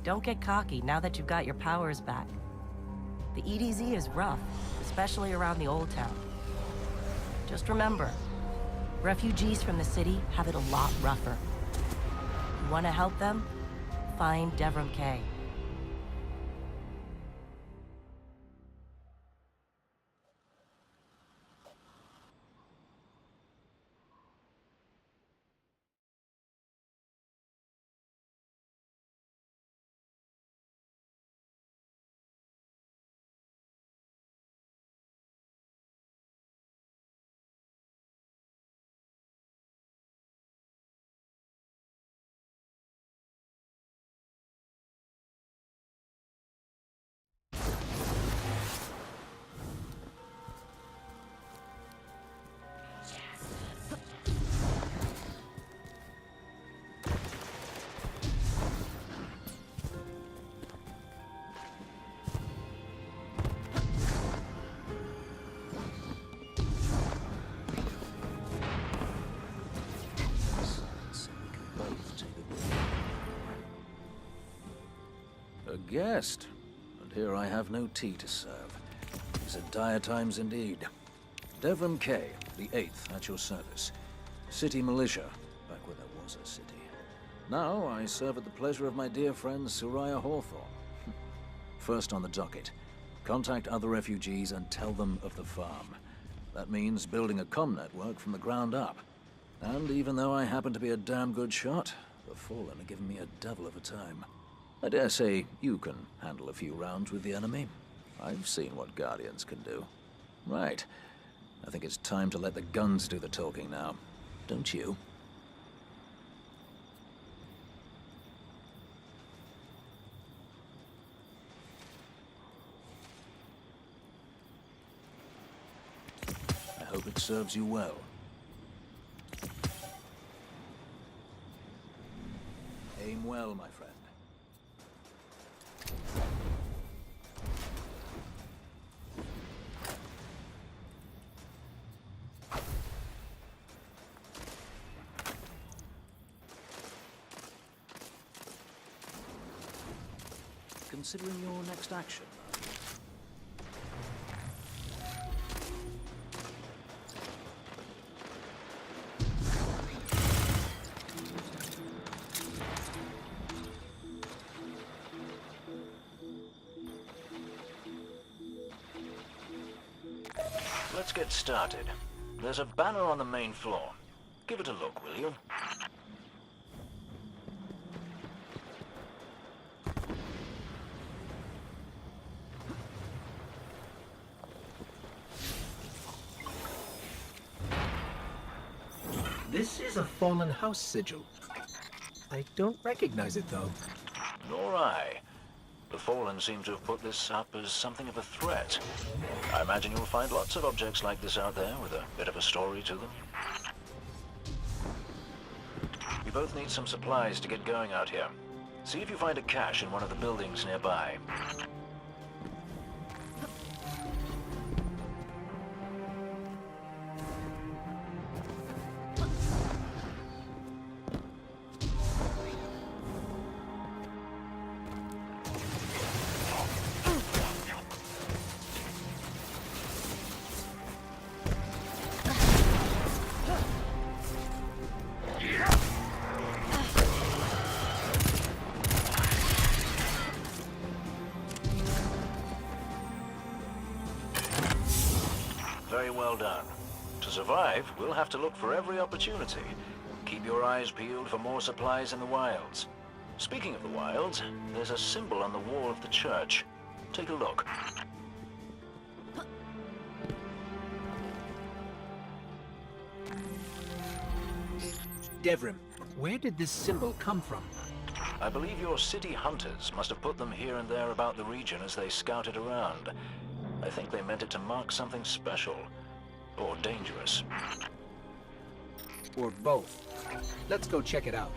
Don't get cocky now that you've got your powers back. The EDZ is rough, especially around the Old Town. Just remember, refugees from the city have it a lot rougher. You want to help them? Find Devrim Kay. A guest, and here I have no tea to serve. These are dire times indeed. Devrim Kay, the 8th, at your service. City militia, back where there was a city. Now I serve at the pleasure of my dear friend Soraya Hawthorne. First on the docket, contact other refugees and tell them of the farm. That means building a comm network from the ground up. And even though I happen to be a damn good shot, the Fallen are giving me a devil of a time. I dare say you can handle a few rounds with the enemy. I've seen what Guardians can do. Right. I think it's time to let the guns do the talking now. Don't you? I hope it serves you well. Aim well, my friend. Considering your next action? Let's get started. There's a banner on the main floor. Give it a look, will you? This is a fallen house sigil. I don't recognize it, though. Nor I. The Fallen seem to have put this up as something of a threat. I imagine you'll find lots of objects like this out there with a bit of a story to them. We both need some supplies to get going out here. See if you find a cache in one of the buildings nearby. Very well done. To survive, we'll have to look for every opportunity. Keep your eyes peeled for more supplies in the wilds. Speaking of the wilds, there's a symbol on the wall of the church. Take a look. Devrim, where did this symbol come from? I believe your city hunters must have put them here and there about the region as they scouted around. I think they meant it to mark something special. Or dangerous. Or both. Let's go check it out.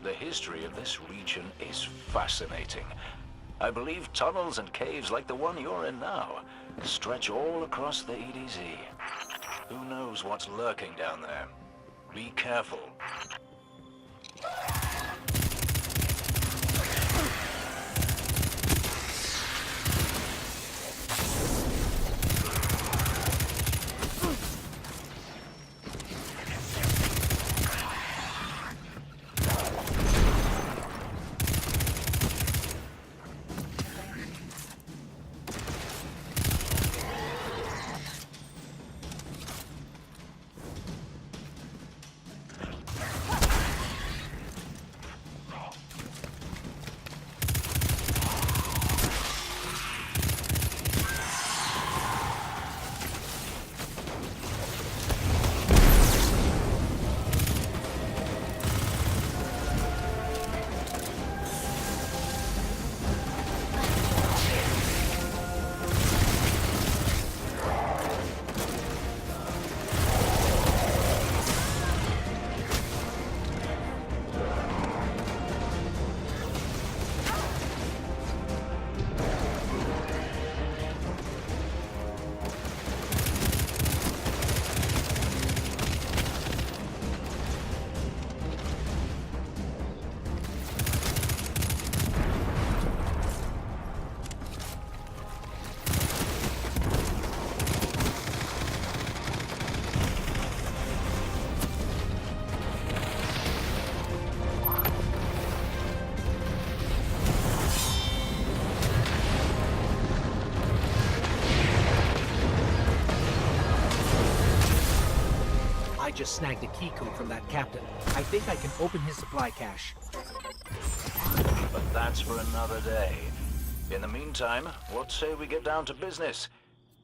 The history of this region is fascinating. I believe tunnels and caves like the one you're in now stretch all across the EDZ. Who knows what's lurking down there? Be careful. I just snagged a key code from that captain. I think I can open his supply cache. But that's for another day. In the meantime, what say we get down to business?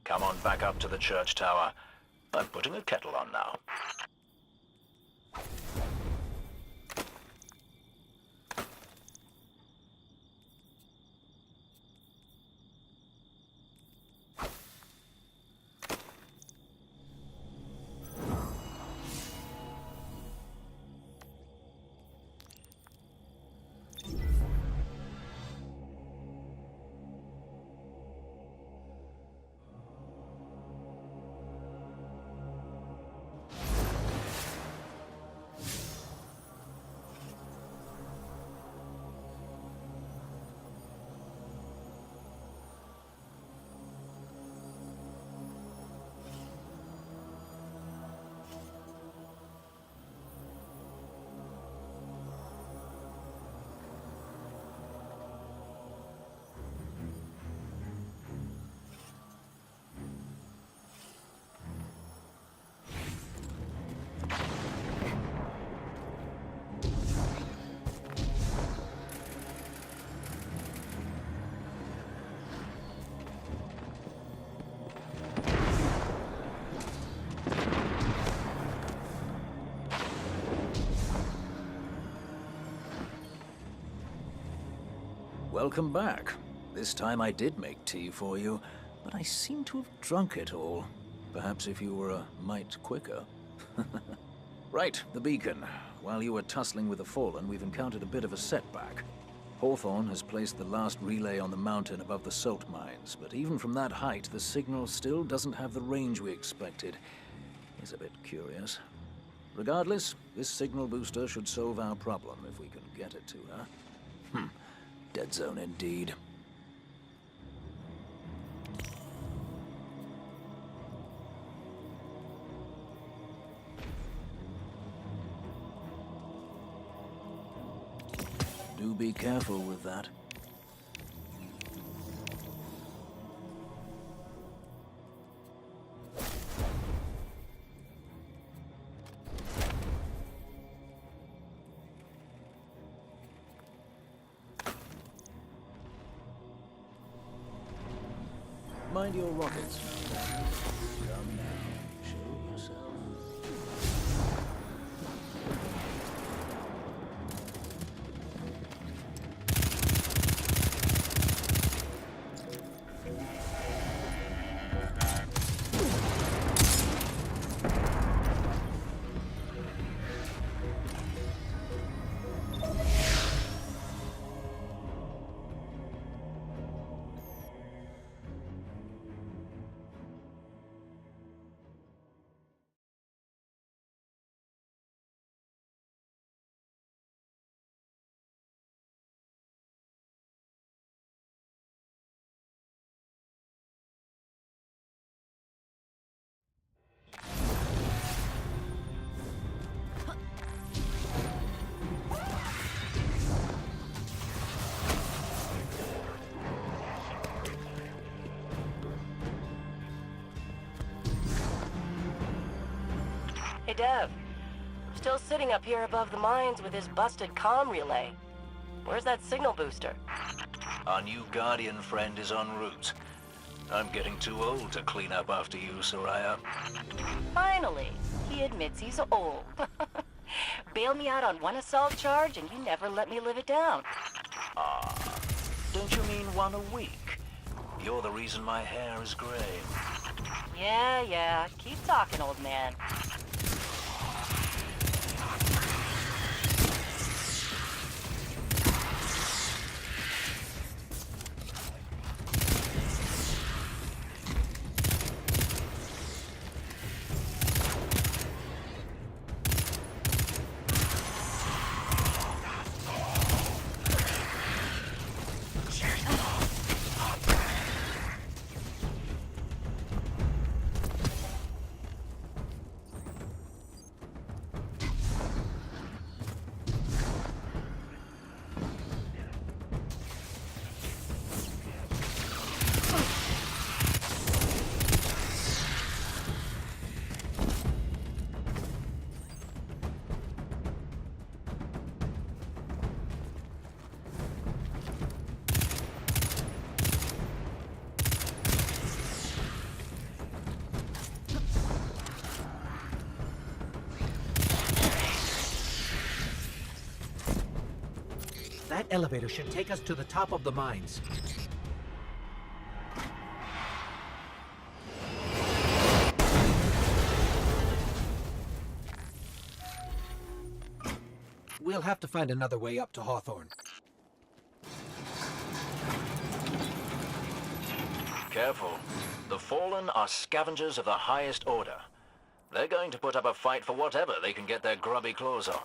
Come on back up to the church tower. I'm putting a kettle on now. Welcome back. This time I did make tea for you, but I seem to have drunk it all. Perhaps if you were a mite quicker. Right, the beacon. While you were tussling with the Fallen, we've encountered a bit of a setback. Hawthorne has placed the last relay on the mountain above the salt mines, but even from that height, the signal still doesn't have the range we expected. It's a bit curious. Regardless, this signal booster should solve our problem if we can get it to her. Dead zone indeed. Do be careful with that. Mind your rockets. Come now. Show yourself. Hey, Dev. Still sitting up here above the mines with his busted comm relay. Where's that signal booster? Our new Guardian friend is en route. I'm getting too old to clean up after you, Soraya. Finally, he admits he's old. Bail me out on one assault charge and you never let me live it down. Don't you mean one a week? You're the reason my hair is gray. Yeah. Keep talking, old man. That elevator should take us to the top of the mines. We'll have to find another way up to Hawthorne. Careful. The Fallen are scavengers of the highest order. They're going to put up a fight for whatever they can get their grubby claws on.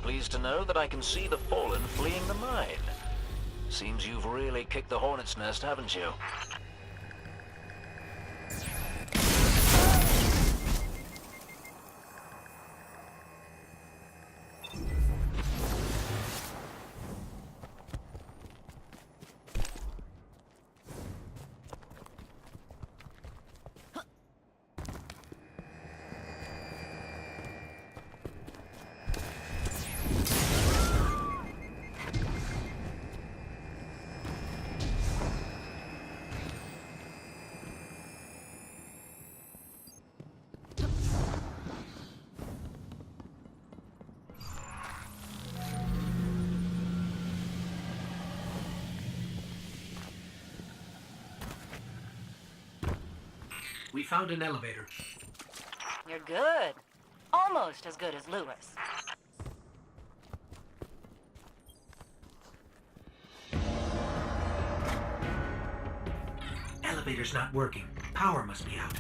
pleased to know that I can see the Fallen fleeing the mine. Seems you've really kicked the hornet's nest, haven't you? We found an elevator. You're good. Almost as good as Lewis. Elevator's not working. Power must be out.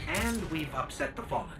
And we've upset the Fallen.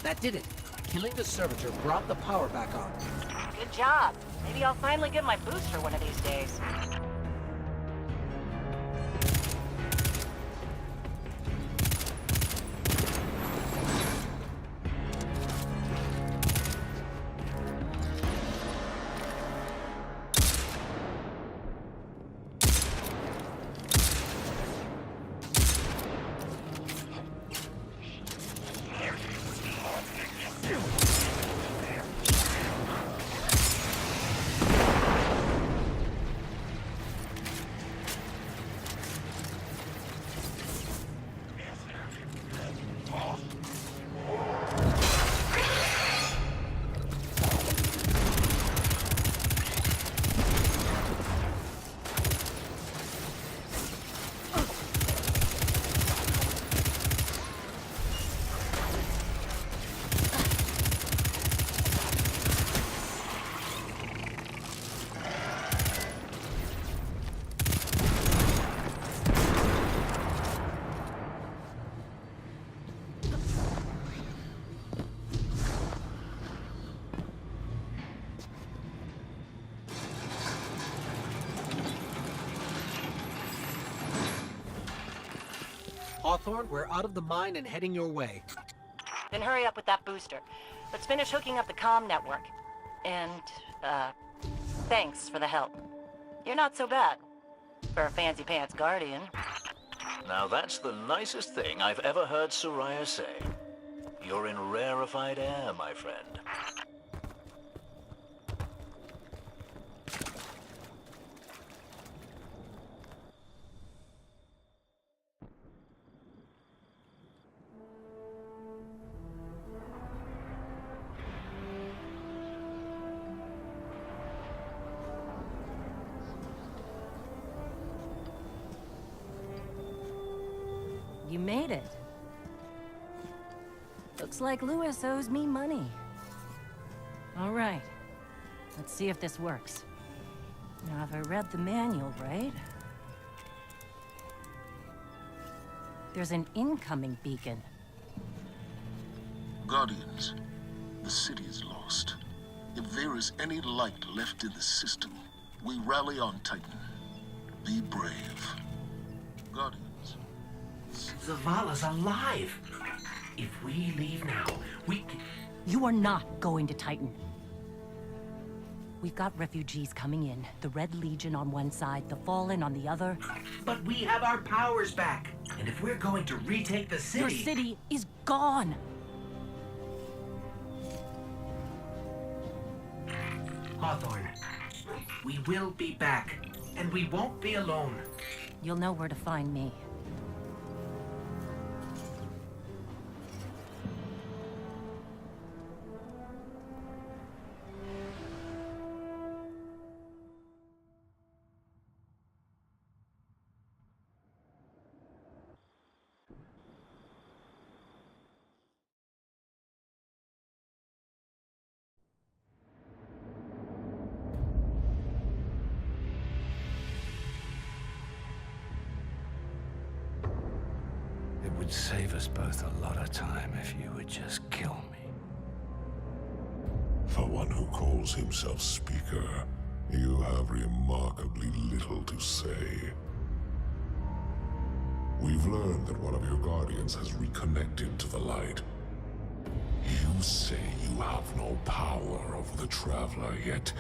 That did it. Killing the servitor brought the power back on. Good job. Maybe I'll finally get my booster one of these days. Hawthorne, we're out of the mine and heading your way. Then hurry up with that booster. Let's finish hooking up the comm network. And, thanks for the help. You're not so bad. For a fancy pants guardian. Now that's the nicest thing I've ever heard Soraya say. You're in rarefied air, my friend. you made it. Looks like Lewis owes me money. All right. Let's see if this works. Now, if I read the manual right... There's an incoming beacon. Guardians, the city is lost. If there is any light left in the system, we rally on Titan. Be brave. Guardians. Zavala's alive! If we leave now, we can... You are not going to Titan. We've got refugees coming in. The Red Legion on one side, the Fallen on the other. But we have our powers back. And if we're going to retake the city... Your city is gone! Hawthorne, we will be back. And we won't be alone. You'll know where to find me. It would save us both a lot of time if you would just kill me. For one who calls himself Speaker, you have remarkably little to say. We've learned that one of your Guardians has reconnected to the light. You say you have no power over the Traveler, yet...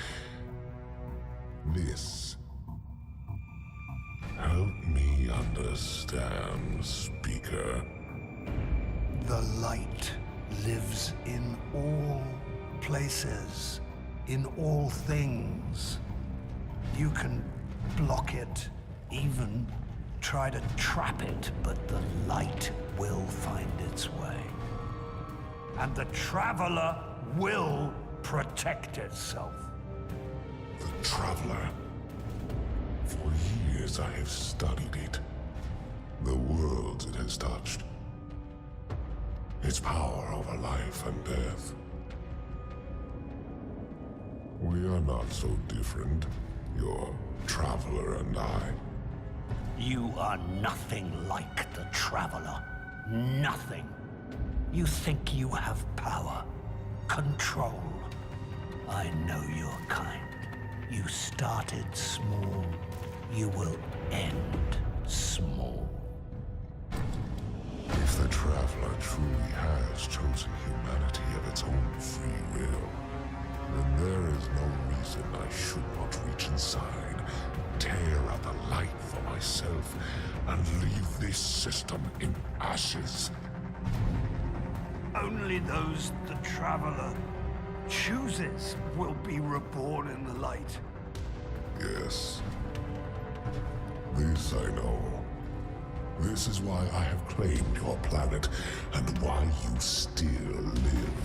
This... Help me understand, Speaker. The light lives in all places, in all things. You can block it, even try to trap it, but the light will find its way. And the Traveler will protect itself. The Traveler. For years I have studied it. The worlds it has touched. Its power over life and death. We are not so different, your Traveler and I. You are nothing like the Traveler. Nothing. You think you have power, control. I know your kind. You started small. You will end small. If the Traveler truly has chosen humanity of its own free will, then there is no reason I should not reach inside, tear out the light for myself, and leave this system in ashes. Only those the Traveler chooses will be reborn in the light. Yes. This I know. This is why I have claimed your planet, and why you still live.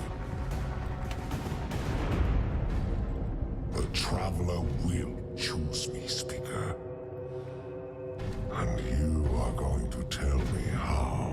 The Traveler will choose me, Speaker. And you are going to tell me how.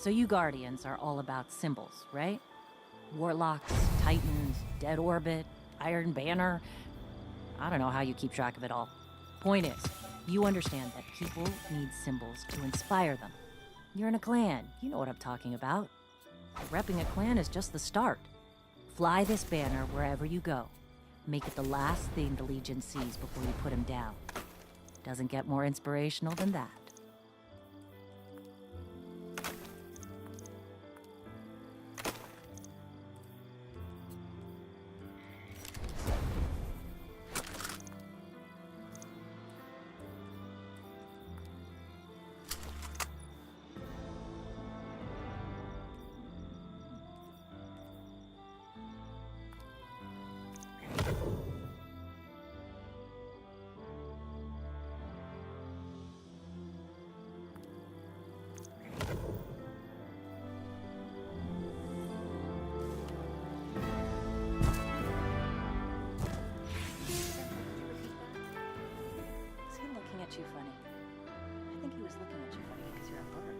So you Guardians are all about symbols, right? Warlocks, Titans, Dead Orbit, Iron Banner. I don't know how you keep track of it all. Point is, you understand that people need symbols to inspire them. You're in a clan, you know what I'm talking about. Repping a clan is just the start. Fly this banner wherever you go. Make it the last thing the Legion sees before you put him down. Doesn't get more inspirational than that. You funny. I think he was looking at you funny because you're a bird.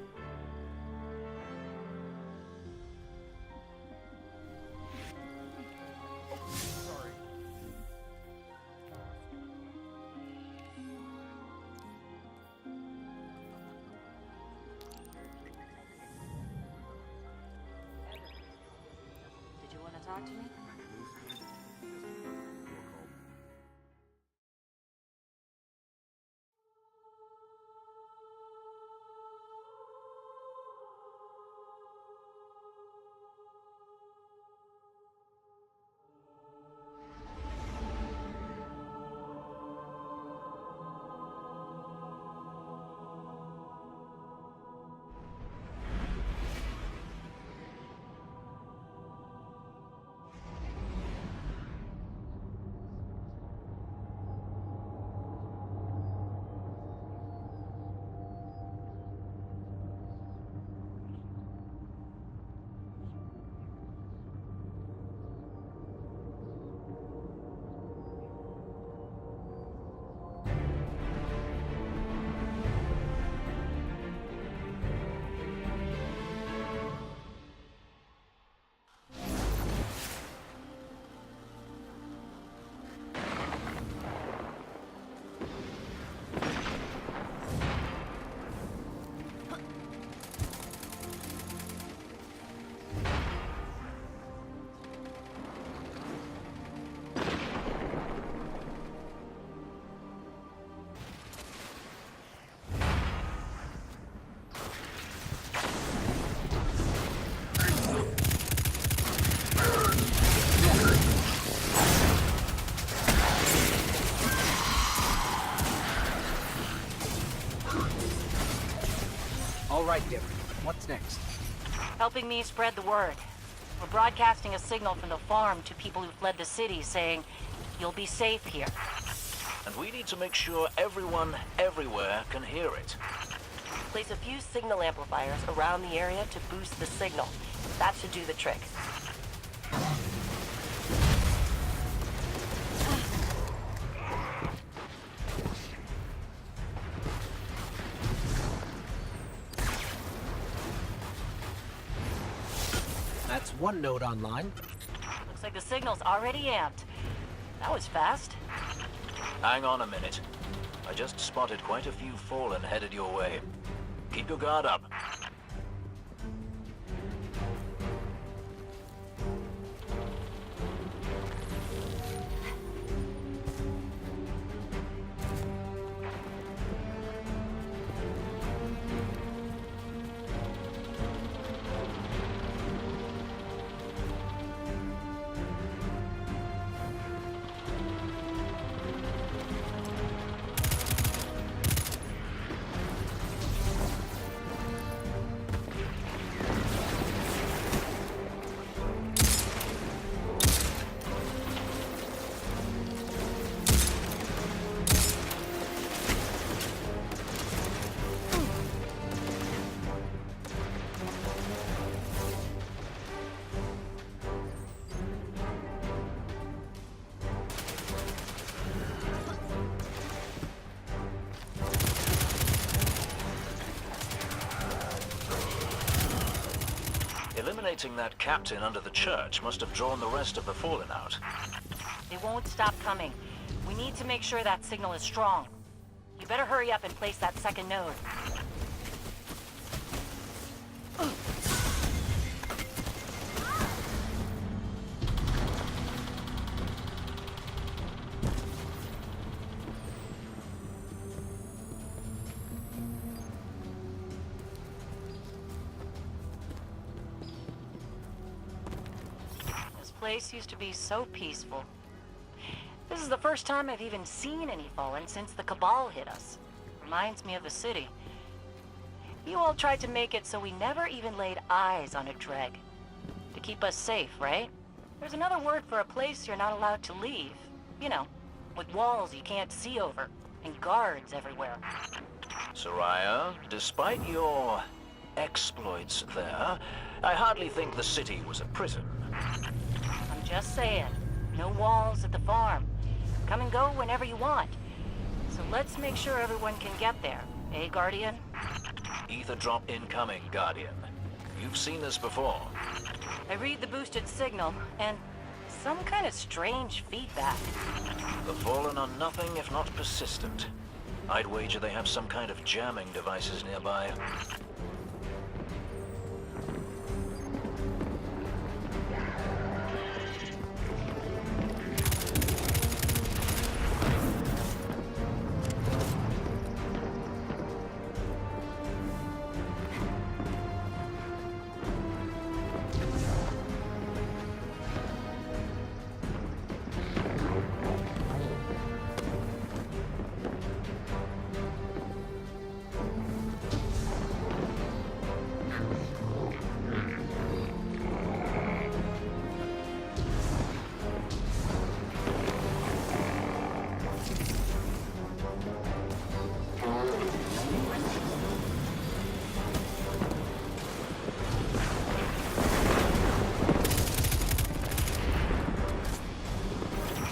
Sorry. Did you want to talk to me? All right, Devin. What's next? Helping me spread the word. We're broadcasting a signal from the farm to people who fled the city saying, you'll be safe here. And we need to make sure everyone, everywhere, can hear it. Place a few signal amplifiers around the area to boost the signal. That should do the trick. That's one node online. Looks like the signal's already amped. That was fast. Hang on a minute. I just spotted quite a few Fallen headed your way. Keep your guard up. Eliminating that captain under the church must have drawn the rest of the Fallen out. They won't stop coming. We need to make sure that signal is strong. You better hurry up and place that second node. This place used to be so peaceful. This is the first time I've even seen any Fallen since the Cabal hit us. Reminds me of the city. You all tried to make it so we never even laid eyes on a Dreg. To keep us safe, right? There's another word for a place you're not allowed to leave. You know, with walls you can't see over, and guards everywhere. Soraya, despite your exploits there, I hardly think the city was a prison. I'm just saying, no walls at the farm. Come and go whenever you want. So let's make sure everyone can get there. Eh, Guardian? Ether drop incoming, Guardian. You've seen this before. I read the boosted signal, and some kind of strange feedback. The Fallen are nothing if not persistent. I'd wager they have some kind of jamming devices nearby.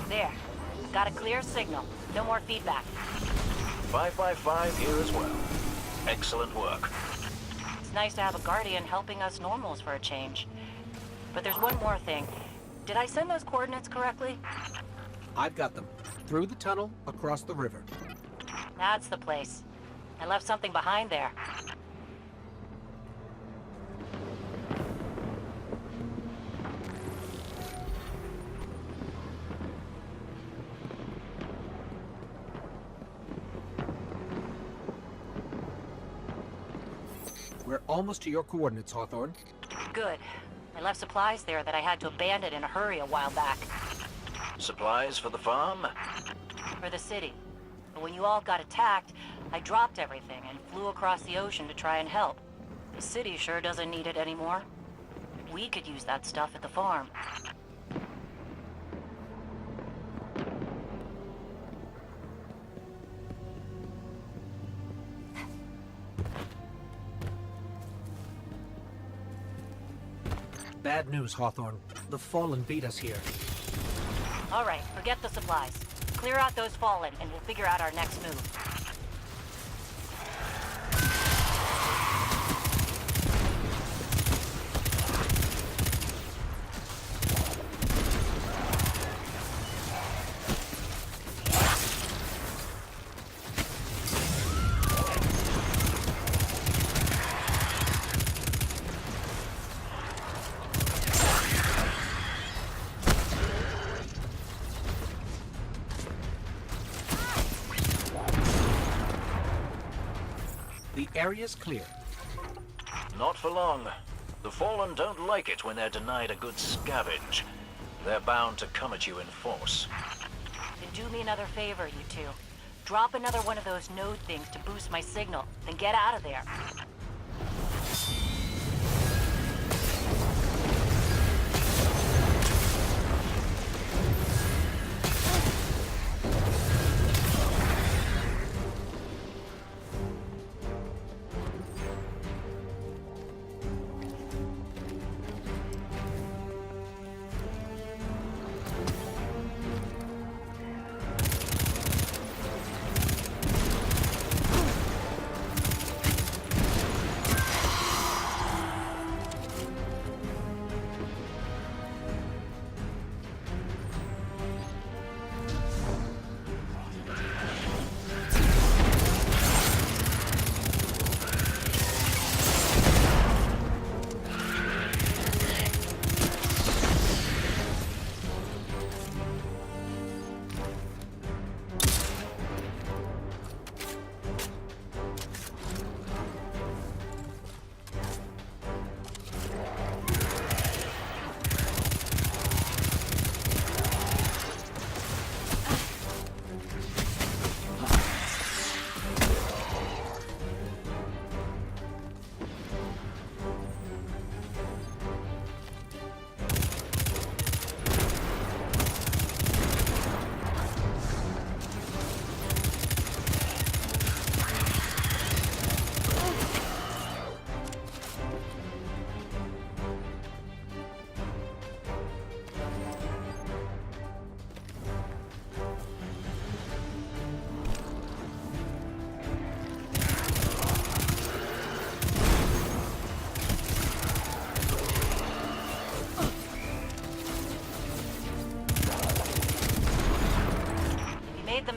There. Got a clear signal. No more feedback. 555 here as well. Excellent work. It's nice to have a Guardian helping us normals for a change. But there's one more thing. Did I send those coordinates correctly? I've got them. Through the tunnel, across the river. That's the place. I left something behind there. We're almost to your coordinates, Hawthorne. Good. I left supplies there that I had to abandon in a hurry a while back. Supplies for the farm? For the city. But when you all got attacked, I dropped everything and flew across the ocean to try and help. The city sure doesn't need it anymore. We could use that stuff at the farm. Bad news, Hawthorne. The Fallen beat us here. All right, forget the supplies. Clear out those Fallen, and we'll figure out our next move. The area's clear. Not for long. The Fallen don't like it when they're denied a good scavenge. They're bound to come at you in force. Then do me another favor, you two. Drop another one of those node things to boost my signal, then get out of there.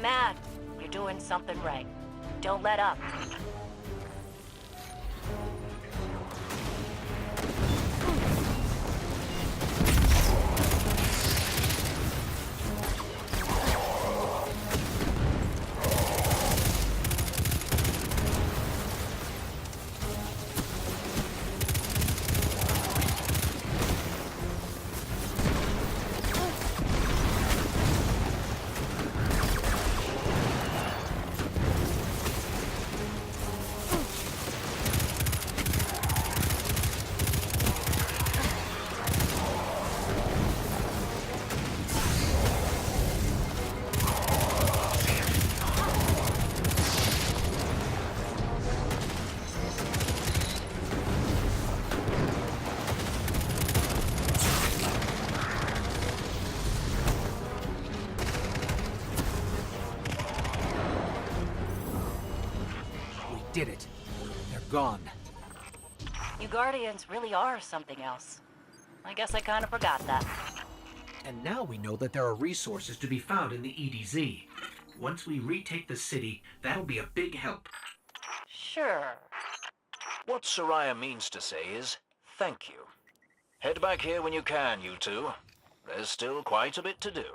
mad. You're doing something right. Don't let up. Did it. They're gone. You Guardians really are something else. I guess I kind of forgot that. And now we know that there are resources to be found in the EDZ. Once we retake the city, that'll be a big help. Sure. What Soraya means to say is, thank you. Head back here when you can, you two. There's still quite a bit to do.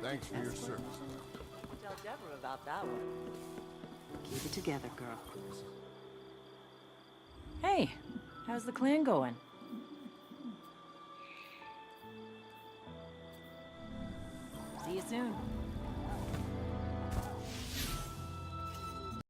Thanks for your service. Tell Deborah about that one. Keep it together, girl. Hey, how's the clan going? See you soon.